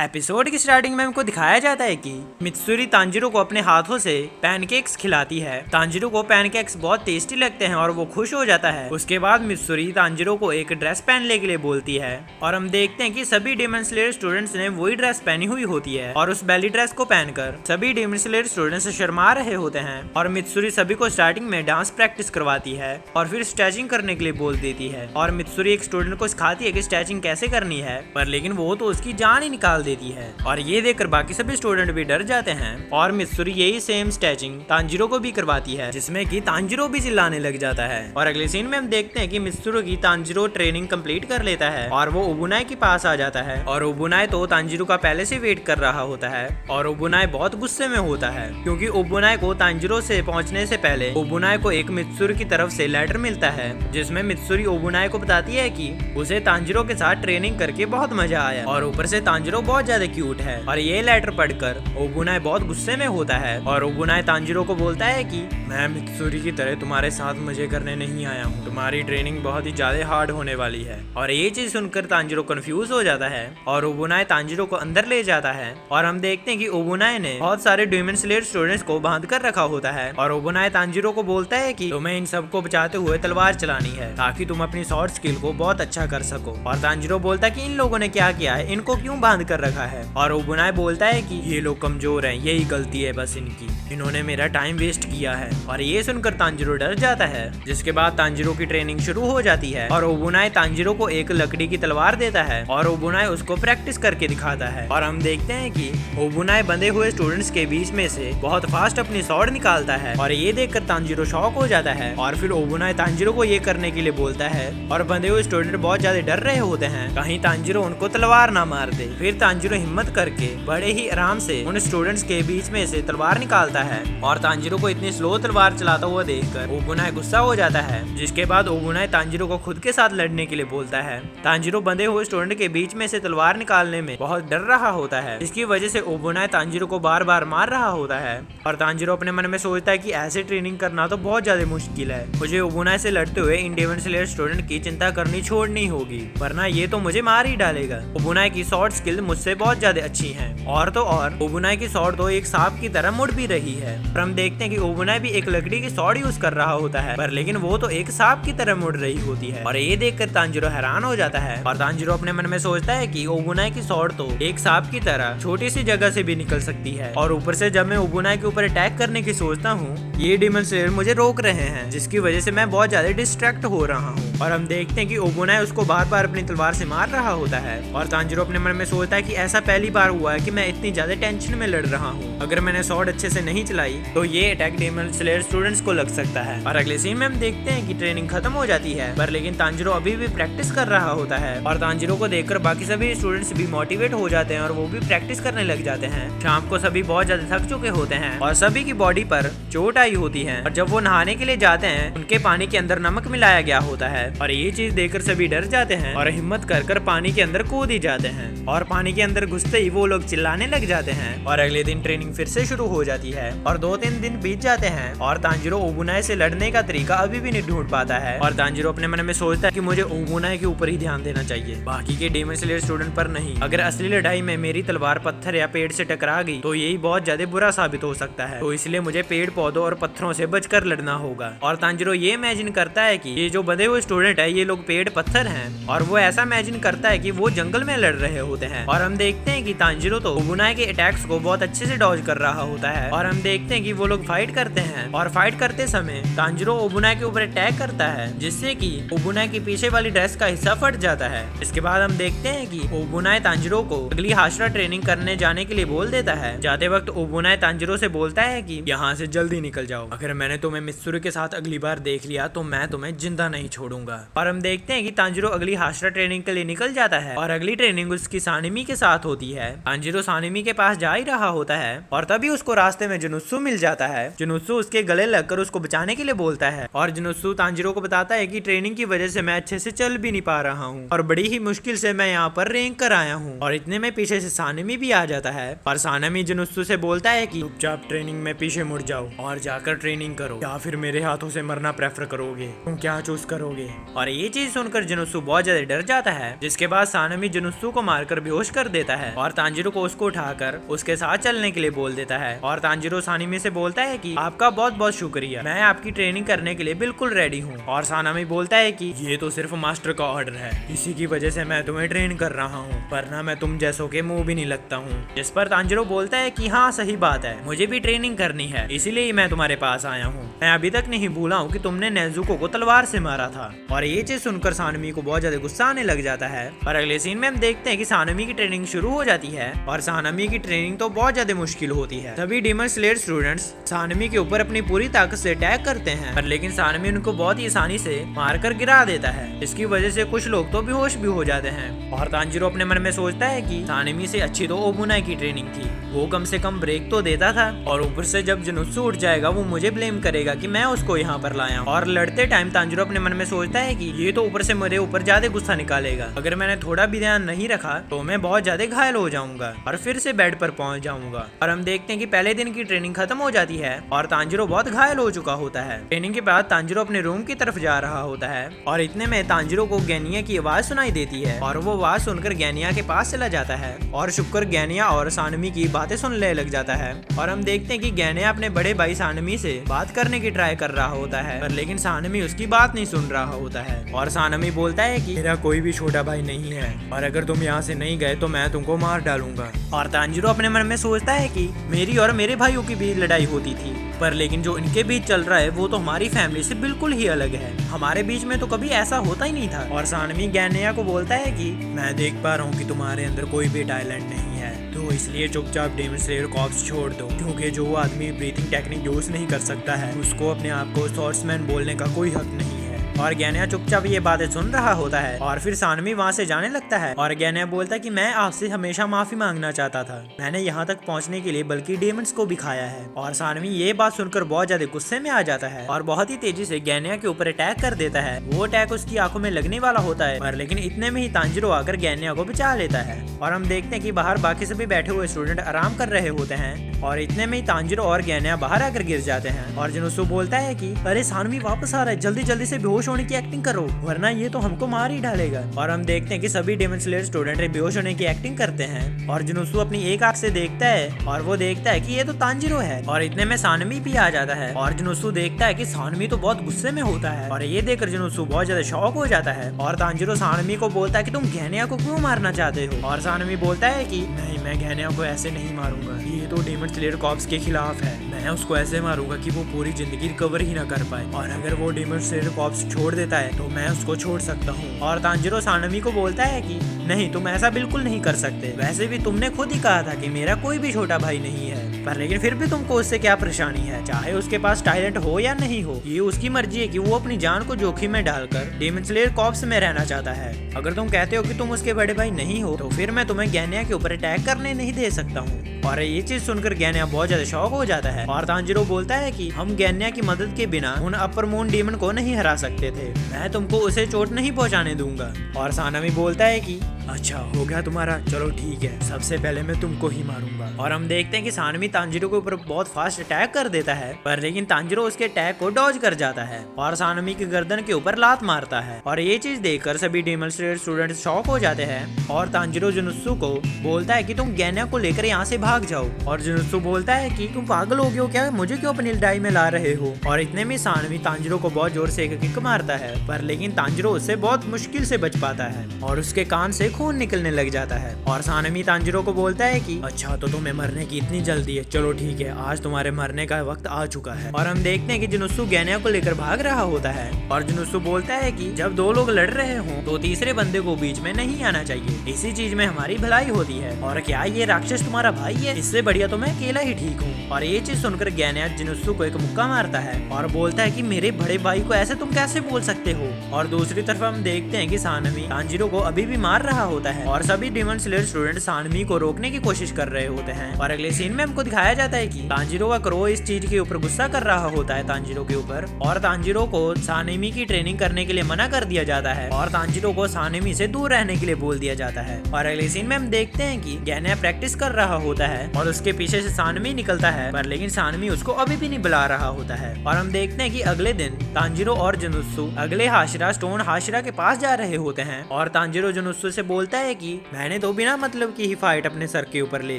Episode की starting में हमको दिखाया जाता है कि मित्सुरी तांजिरो को अपने हाथों से पैनकेक्स खिलाती है। तांजिरो को पैनकेक्स बहुत टेस्टी लगते हैं और वो खुश हो जाता है। उसके बाद मित्सुरी तांजिरो को एक ड्रेस पहनने के लिए बोलती है और हम देखते हैं कि सभी डेमन स्लेयर स्टूडेंट्स ने वही ड्रेस पहनी हुई होती है और उस बेली ड्रेस को पहनकर सभी डेमन स्लेयर स्टूडेंट्स शर्मा रहे होते हैं। और मित्सुरी सभी को स्टार्टिंग में डांस प्रैक्टिस करवाती है और फिर स्ट्रेचिंग करने के लिए बोल देती है और मित्सुरी एक स्टूडेंट को सिखाती है कि स्ट्रेचिंग कैसे करनी है, पर लेकिन वो तो उसकी जान ही निकाल देती है और ये देखकर बाकी सभी स्टूडेंट भी डर जाते हैं। और मित्सुरी यही सेम स्ट्रेचिंग तांजिरो को भी करवाती है, जिसमें कि तांजिरो भी चिल्लाने लग जाता है। और अगले सीन में हम देखते हैं कि मित्सुरी तांजिरो ट्रेनिंग कंप्लीट कर लेता है और वो ओबुनाई के पास आ जाता है और ओबुनाई तो तांजिरो का पहले से वेट कर रहा होता है और ओबुनाई बहुत गुस्से में होता है क्योंकि ओबुनाई को तांजिरो से पहुंचने से पहले ओबुनाई को एक मित्सुरी की तरफ से लेटर मिलता है, जिसमें मित्सुरी ओबुनाई को बताती है कि उसे तांजिरो के साथ ट्रेनिंग करके बहुत मजा आया और ऊपर से तांजिरो बहुत ज्यादा क्यूट है। और ये लेटर पढ़कर ओबुनाई बहुत गुस्से में होता है और ओबुनाई तांजिरो को बोलता है कि मैं मित्सुरी की तरह तुम्हारे साथ मजे करने नहीं आया हूँ, तुम्हारी ट्रेनिंग बहुत ही ज्यादा हार्ड होने वाली है। और ये चीज सुनकर तांजिरो कंफ्यूज हो जाता है और ओबुनाई तांजिरो को अंदर ले जाता है और हम देखते हैं कि ओबुनाई ने बहुत सारे डेमन स्लेयर स्टूडेंट्स को बांध कर रखा होता है और ओबुनाई तांजिरो को बोलता है कि तुम्हें इन सबको बचाते हुए तलवार चलानी है ताकि तुम अपनी शॉर्ट स्किल को बहुत अच्छा कर सको। और तांजिरो बोलता है कि इन लोगों ने क्या किया है, इनको क्यों बांध कर रखा है। और ओबुनाई बोलता है कि ये लोग कमजोर हैं, यही गलती है बस इनकी, इन्होंने मेरा टाइम वेस्ट किया है। और ये सुनकर तांजिरो डर जाता है, जिसके बाद तांजिरो की ट्रेनिंग शुरू हो जाती है और ओबुनाई तांजिरो को एक लकड़ी की तलवार देता है और ओबुनाई उसको प्रैक्टिस करके दिखाता है। और हम देखते हैं कि ओबुनाई बंधे हुए स्टूडेंट्स के बीच में से बहुत फास्ट अपनी स्वॉर्ड निकालता है और ये देखकर तांजिरो शॉक हो जाता है। और फिर ओबुनाई तांजिरो को ये करने के लिए बोलता है और बंधे हुए स्टूडेंट बहुत ज्यादा डर रहे होते हैं कहीं तांजिरो उनको तलवार ना मार दे। फिर तांजिरो हिम्मत करके बड़े ही आराम से उन स्टूडेंट्स के बीच में से तलवार निकालता है और तांजिरो को इतनी स्लो तलवार चलाता हुआ देखकर ओबुनाई गुस्सा हो जाता है, जिसके बाद ओबुनाई तांजिरो को खुद के साथ लड़ने के लिए बोलता है। तांजिरो बंधे हुए स्टूडेंट के बीच में से तलवार निकालने में बहुत डर रहा होता है, इसकी वजह से ओबुनाई तांजिरो को बार बार मार रहा होता है और तांजिरो अपने मन में सोचता है कि ऐसे ट्रेनिंग करना तो बहुत ज्यादा मुश्किल है, मुझे ओबुनाई से लड़ते हुए इन डेमन स्लेयर स्टूडेंट की चिंता करनी छोड़नी होगी, वरना ये तो मुझे मार ही डालेगा। ओबुनाई की शॉर्ट स्किल मुझसे बहुत ज्यादा अच्छी है और तो और ओबुनाई की शॉर्ट तो एक सांप की तरह मुड़ भी रही है। पर हम देखते हैं कि ओबुनाई भी एक लकड़ी की शॉर्ट यूज कर रहा होता है, पर लेकिन वो तो एक सांप की तरह मुड़ रही होती है और ये देखकर तांजिरो हैरान हो जाता है और तांजिरो अपने मन में सोचता है कि ओबुनाई की शॉर्ट तो एक सांप की तरह छोटी सी जगह से भी निकल सकती है। और ऊपर से जब मैं ओबुनाई के ऊपर अटैक करने की सोचता हूँ, ये डेमन स्लेयर मुझे रोक रहे हैं, जिसकी वजह से मैं बहुत ज्यादा डिस्ट्रैक्ट हो रहा हूँ। और हम देखते हैं कि ओबुनाई उसको बार बार अपनी तलवार से मार रहा होता है और तांजिरो अपने मन में सोचता है कि ऐसा पहली बार हुआ है कि मैं इतनी ज्यादा टेंशन में लड़ रहा हूँ, अगर मैंने शॉर्ट अच्छे से नहीं चलाई तो ये अटैक डेमन स्लेयर स्टूडेंट्स को लग सकता है। और अगले सीन में हम देखते हैं कि ट्रेनिंग खत्म हो जाती है, पर लेकिन तांजिरो अभी भी प्रैक्टिस कर रहा होता है और तांजिरो को देखकर बाकी सभी स्टूडेंट्स भी मोटिवेट हो जाते हैं और वो भी प्रैक्टिस करने लग जाते हैं। शाम को सभी बहुत ज्यादा थक चुके होते हैं और सभी की बॉडी पर चोट आई होती है और जब वो नहाने के लिए जाते हैं उनके पानी के अंदर नमक मिलाया गया होता है और ये चीज देखकर सभी डर जाते हैं और हिम्मत कर पानी के अंदर कूद ही जाते हैं और पानी के अंदर घुसते ही वो लोग चिल्लाने लग जाते हैं। और अगले दिन ट्रेनिंग फिर से शुरू हो जाती है और 2-3 दिन बीत जाते हैं और तांजिरो ओबुनाई से लड़ने का तरीका अभी भी नहीं ढूंढ पाता है और तांजिरो अपने मन में सोचता है कि मुझे ओबुनाई के ऊपर ही ध्यान देना चाहिए, बाकी के डेमन स्लेयर स्टूडेंट पर नहीं। अगर असली लड़ाई में मेरी तलवार पत्थर या पेड़ से टकरा गई तो यही बहुत ज्यादा बुरा साबित हो सकता है, तो इसलिए मुझे पेड़ पौधों और पत्थरों से बचकर लड़ना होगा। और तांजिरो ये इमेजिन करता है कि ये जो बंधे हुए स्टूडेंट है ये लोग पेड़ पत्थर हैं और वो ऐसा इमेजिन करता है कि वो जंगल में लड़ रहे होते हैं। और हम देखते हैं कि तांजिरो तो ओबुनाई के अटैक्स को बहुत अच्छे से डॉज कर रहा होता है और हम देखते हैं कि वो लोग फाइट करते हैं और फाइट करते समय तांजिरो ओबुनाई के ऊपर अटैक करता है, जिससे कि ओबुनाई के पीछे वाली ड्रेस का हिस्सा फट जाता है। इसके बाद हम देखते हैं कि ओबुनाई तांजिरो को अगली हाशरा ट्रेनिंग करने जाने के लिए बोल देता है। जाते वक्त ओबुनाई तांजिरो से बोलता है कि यहाँ से जल्दी निकल जाओ, अगर मैंने तुम्हें मित्सुरी के साथ अगली बार देख लिया तो मैं तुम्हें जिंदा नहीं छोड़ूंगा। और हम देखते हैं कि तांजिरो अगली हाशरा ट्रेनिंग के लिए निकल जाता है और अगली ट्रेनिंग उसकी सानिमी के साथ होती है। तांजिरो सानिमी के पास जा ही रहा होता है और तभी उसको रास्ते में जुनुत्सु मिल जाता है। जुनुत्सु उसके गले लगकर उसको बचाने के लिए बोलता है और जुनुत्सु तांजिरो को बताता है कि ट्रेनिंग की वजह से मैं अच्छे से चल भी नहीं पा रहा हूँ और बड़ी ही मुश्किल से मैं यहाँ पर रैंक कर आया हूँ। और इतने में पीछे से सानिमी भी आ जाता है और सानिमी जुनुत्सु से बोलता है कि चुपचाप ट्रेनिंग में पीछे मुड़ जाओ और जाकर ट्रेनिंग करो, या फिर मेरे हाथों से मरना प्रेफर करोगे, तुम क्या चूज करोगे। और ये चीज सुनकर जुनुत्सु बहुत ज्यादा डर जाता है, जिसके बाद सानिमी जुनुत्सु को मारकर बेहोश कर देता है और तांजिरो को उसको उठाकर उसके साथ चलने के लिए बोल देता है। और तांजिरो सानामी से बोलता है कि आपका बहुत बहुत शुक्रिया, मैं आपकी ट्रेनिंग करने के लिए बिल्कुल रेडी हूँ। और सानामी बोलता है कि ये तो सिर्फ मास्टर का ऑर्डर है, इसी की वजह से मैं तुम्हें ट्रेन कर रहा हूँ, वरना मैं तुम जैसों के मुंह भी नहीं लगता हूँ। जिस पर तांजिरो बोलता है कि हाँ सही बात है, मुझे भी ट्रेनिंग करनी है, इसीलिए मैं तुम्हारे पास आया हूँ। मैं अभी तक नहीं भूला हूँ कि तुमने नेजुको को तलवार से मारा था। और ये चीज सुनकर सानामी को बहुत ज्यादा गुस्सा आने लग जाता है। और अगले सीन में हम देखते हैं कि सानामी की ट्रेनिंग शुरू हो जाती है और सानामी की ट्रेनिंग तो बहुत ज्यादा मुश्किल होती है। सभी डीमन स्लेयर स्टूडेंट्स सानामी के ऊपर अपनी पूरी ताकत से अटैक करते हैं, पर लेकिन सानामी उनको बहुत ही आसानी से मारकर गिरा देता है। इसकी वजह से कुछ लोग तो बेहोश भी हो जाते हैं। और तांजिरो अपने मन में सोचता है कि सानामी से अच्छी तो ओबुनाई की ट्रेनिंग थी, वो कम से कम ब्रेक तो देता था, और ऊपर से जब जुनुत्सु उठ जाएगा वो मुझे ब्लेम करेगा कि मैं उसको यहाँ पर लाया। और लड़ते टाइम तांजिरो अपने मन में सोचता है कि ये तो ऊपर से मेरे ऊपर ज्यादा गुस्सा निकालेगा, अगर मैंने थोड़ा भी ध्यान नहीं रखा तो मैं बहुत ज्यादा घायल हो जाऊंगा और फिर से बेड पर पहुंच जाऊंगा। और हम देखते हैं कि पहले दिन की ट्रेनिंग खत्म हो जाती है और तांजिरो बहुत घायल हो चुका होता है। ट्रेनिंग के बाद तांजिरो अपने रूम की तरफ जा रहा होता है और इतने में तांजिरो को गैनिया की आवाज सुनाई देती है और वो आवाज सुनकर गैनिया के पास चला जाता है और शुक्र गैनिया और सानमी की बातें सुनने लग जाता है। और हम देखते हैं कि गैनिया अपने बड़े भाई सानमी से बात करने की ट्राई कर रहा होता है, पर लेकिन सानमी उसकी बात नहीं सुन रहा होता है। और सानमी बोलता है कि मेरा कोई भी छोटा भाई नहीं है और अगर तुम यहाँ से नहीं गए तो मैं तुमको मार डालूंगा। और तांजिरो अपने मन में सोचता है कि मेरी और मेरे भाइयों की भी लड़ाई होती थी, पर लेकिन जो इनके बीच चल रहा है वो तो हमारी फैमिली से बिल्कुल ही अलग है, हमारे बीच में तो कभी ऐसा होता ही नहीं था। और सानमी गैनिया को बोलता है कि मैं देख पा रहा हूँ कि तुम्हारे अंदर कोई भी टैलेंट नहीं है, तो इसलिए चुपचाप डेमन स्लेयर कॉर्प्स छोड़ दो, क्योंकि जो आदमी ब्रीथिंग टेक्निक यूज नहीं कर सकता है उसको अपने आप को स्वॉर्ड्समैन बोलने का कोई हक नहीं है। और गैनिया चुपचाप ये बातें सुन रहा होता है और फिर सानवी वहाँ से जाने लगता है। और गैनिया बोलता है कि मैं आपसे हमेशा माफी मांगना चाहता था, मैंने यहाँ तक पहुँचने के लिए बल्कि डेमंस को भी खाया है। और सानवी ये बात सुनकर बहुत ज्यादा गुस्से में आ जाता है और बहुत ही तेजी से गैनिया के ऊपर अटैक कर देता है। वो अटैक उसकी आंखों में लगने वाला होता है, पर लेकिन इतने में ही तांजिरो आकर गैनिया को बचा लेता है। और हम देखते हैं कि बाहर बाकी सभी बैठे हुए स्टूडेंट आराम कर रहे होते हैं और इतने में ही तांजिरो और गैनिया बाहर आकर गिर जाते हैं। और जुनुत्सु बोलता है कि अरे सानवी वापस आ रहा है, जल्दी जल्दी से बेहोश होने की एक्टिंग करो वरना ये तो हमको मार ही डालेगा। और हम देखते हैं कि सभी डेमन स्लेयर स्टूडेंट बेहोश होने की एक्टिंग करते हैं और जुनुत्सु अपनी एक आंख से देखता है और वो देखता है कि ये तो तांजिरो है। और इतने में सानवी भी आ जाता है और जुनुत्सु देखता है कि सानवी तो बहुत गुस्से में होता है और ये देखकर जुनुत्सु बहुत ज्यादा शॉक हो जाता है। और तांजिरो सानवी को बोलता है कि तुम गैनिया को क्यों मारना चाहते हो। और सानवी बोलता है कि नहीं, मैं गैनिया को ऐसे नहीं मारूंगा, ये तो डेमन स्लेयर कॉर्प्स के खिलाफ है, मैं उसको ऐसे मारूंगा कि वो पूरी जिंदगी रिकवर ही ना कर पाए, और अगर वो डेमन स्लेयर कॉर्प्स छोड़ देता है तो मैं उसको छोड़ सकता हूँ। और तांजिरो सानवी को बोलता है कि नहीं, तुम ऐसा बिल्कुल नहीं कर सकते, वैसे भी तुमने खुद ही कहा था कि मेरा कोई भी छोटा भाई नहीं है, पर लेकिन फिर भी तुमको उससे क्या परेशानी है, चाहे उसके पास टैलेंट हो या नहीं हो, ये उसकी मर्जी है कि वो अपनी जान को जोखिम में डालकर डेमन स्लेयर कॉर्प्स में रहना चाहता है। अगर तुम कहते हो कि तुम उसके बड़े भाई नहीं हो तो फिर मैं तुम्हें गैनिया के ऊपर अटैक करने नहीं दे सकता हूँ। और ये चीज सुनकर गैनिया बहुत ज्यादा शॉक हो जाता है और तांजिरो बोलता है कि हम गैनिया की मदद के बिना उन अपर मून डीमन को नहीं हरा सकते थे, मैं तुमको उसे चोट नहीं पहुंचाने दूंगा। और सानवी बोलता है कि अच्छा हो गया तुम्हारा, चलो ठीक है, सबसे पहले मैं तुमको ही मारूंगा। और हम देखते हैं कि सानवी तांजिरो के ऊपर बहुत फास्ट अटैक कर देता है, पर लेकिन तांजिरो उसके अटैक को डॉज कर जाता है और सानवी की गर्दन के ऊपर लात मारता है। और ये चीज देखकर सभी डेमन स्लेयर स्टूडेंट शॉक हो जाते हैं और तांजिरो जुनुत्सु को बोलता है कि तुम गैनिया को लेकर यहाँ से भाग जाओ। और जुनुत्सु बोलता है कि तुम पागल हो गए हो क्या, मुझे क्यों अपनी लड़ाई में ला रहे हो। और इतने में सानवी तांजिरो को बहुत जोर से एक किक मारता है, पर लेकिन तांजिरो उससे बहुत मुश्किल से बच पाता है और उसके कान से खून निकलने लग जाता है। और सानवी तांजिरो को बोलता है कि अच्छा तो तुम्हें मरने की इतनी जल्दी है, चलो ठीक है, आज तुम्हारे मरने का वक्त आ चुका है। और हम देखते हैं कि जुनुत्सु गैनिया को लेकर भाग रहा होता है और जुनुत्सु बोलता है कि जब दो लोग लड़ रहे हों तो तीसरे बंदे को बीच में नहीं आना चाहिए, इसी चीज में हमारी भलाई होती है। और क्या ये राक्षस तुम्हारा भाई है, इससे बढ़िया तो मैं अकेला ही ठीक हूँ। और ये चीज सुनकर गैनिया जुनुत्सु को एक मुक्का मारता है और बोलता है कि मेरे बड़े भाई को ऐसे तुम कैसे बोल सकते हो। और दूसरी तरफ हम देखते हैं कि सानवी तांजिरो को अभी भी मार रहा होता है और सभी डेमन स्लेयर स्टूडेंट सानवी को रोकने की कोशिश कर रहे होते हैं। और अगले सीन में हमको दिखाया जाता है कि तांजिरो का क्रो इस चीज के ऊपर गुस्सा कर रहा होता है तांजिरो के ऊपर, और तांजिरो को सानवी की ट्रेनिंग करने के लिए मना कर दिया जाता है और तांजिरो को सानवी से दूर रहने के लिए बोल दिया जाता है। और अगले सीन में हम देखते हैं कि गैनिया प्रैक्टिस कर रहा होता है और उसके पीछे से सानवी निकलता है, पर लेकिन सानवी उसको अभी भी नहीं बुला रहा होता है। और हम देखते हैं कि अगले दिन तांजिरो और जुनुत्सु अगले हाशिरा स्टोन हाशिरा के पास जा रहे होते हैं और तांजिरो जुनुत्सु से बोलता है कि मैंने तो बिना मतलब की ही फाइट अपने सर के ऊपर ले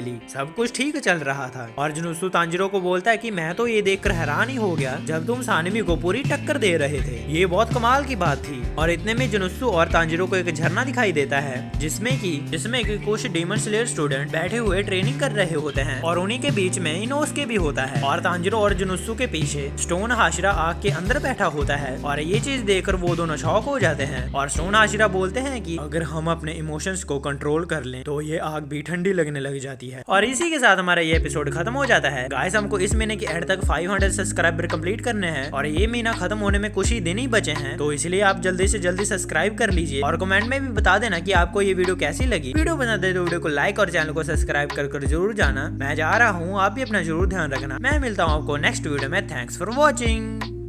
ली, सब कुछ ठीक चल रहा था। और जुनुत्सु तांजिरो को बोलता है कि मैं तो ये देखकर हैरान ही हो गया जब तुम सानवी को पूरी टक्कर दे रहे थे, ये बहुत कमाल की बात थी। और इतने में जुनुत्सु और तांजिरो को एक झरना दिखाई देता है जिसमें कि कुछ डीमन स्लेयर स्टूडेंट बैठे हुए ट्रेनिंग कर रहे होते हैं और उन्हीं के बीच में इनोसुके भी होता है। और तांजिरो और जुनुत्सु के पीछे स्टोन हाशिरा आग के अंदर बैठा होता है और ये चीज देखकर वो दोनों शॉक हो जाते हैं। और स्टोन हाशिरा बोलते हैं कि अगर हम अपने इमोशंस को कंट्रोल कर लें तो ये आग भी ठंडी लगने लग जाती है। और इसी के साथ हमारा ये एपिसोड खत्म हो जाता है। गाइस, हमको इस महीने की एंड तक 500 सब्सक्राइबर कंप्लीट करने हैं और ये महीना खत्म होने में कुछ ही दिन ही बचे हैं, तो इसलिए आप जल्दी से जल्दी सब्सक्राइब कर लीजिए और कमेंट में भी बता देना कि आपको ये वीडियो कैसी लगी। वीडियो बना दे तो वीडियो को लाइक और चैनल को सब्सक्राइब कर जरूर जाना। मैं जा रहा हूँ, आप भी अपना जरूर ध्यान रखना। मैं मिलता हूँ आपको नेक्स्ट वीडियो में। Thanks for watching.